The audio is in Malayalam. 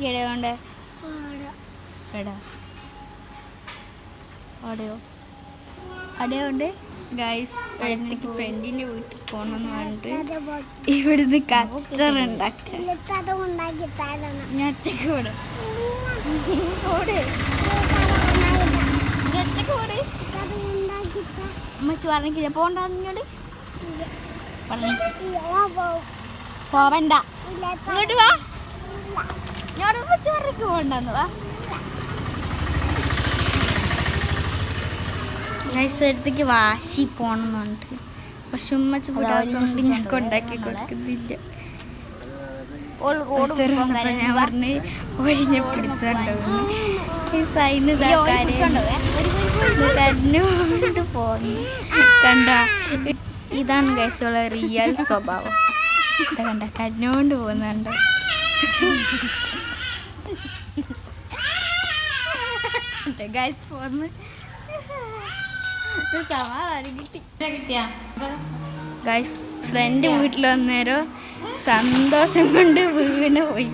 ഏട്ടത്തിക്ക് ഇടയുണ്ട് അടയോ അടയുണ്ട് ഗൈസ്. ഏട്ടത്തിക്ക് ഫ്രണ്ടിൻ്റെ വീട്ടിൽ പോകണമെന്ന് പറഞ്ഞിട്ട് ഇവിടുന്ന് കച്ചറുണ്ടാക്കി ഞാൻ ഒറ്റക്ക് വിടും. അമ്മച്ചി പറഞ്ഞില്ല പോണ്ടെന്നോട് പോവണ്ട ഇങ്ങോട്ട് വാ. ഞാൻ അമ്മച്ചി പറഞ്ഞിട്ട് പോണ്ടെന്ന് വാ. അടുത്തേക്ക് വാശി പോണമെന്നുണ്ട്. പക്ഷെ ഉമ്മച്ചി വിടാത്തോണ്ട് ഞങ്ങൾക്ക് ഉണ്ടാക്കി കൊടുക്കുന്നില്ല. ഞാൻ പറഞ്ഞ് ഒഴിഞ്ഞ പിടിച്ചോണ്ട് കരഞ്ഞോണ്ട് പോന്നു. കണ്ട ഇതാണ് ഗൈസുള്ള റിയൽ സ്വഭാവം. കണ്ട കരഞ്ഞോണ്ട് പോകുന്നുണ്ട്. ഗൈസ് പോന്ന് സമാധാനം കിട്ടിയ ഗൈസ്. ഫ്രണ്ട് വീട്ടിൽ വന്നേരോ സന്തോഷം കൊണ്ട് വീണ് പോയി.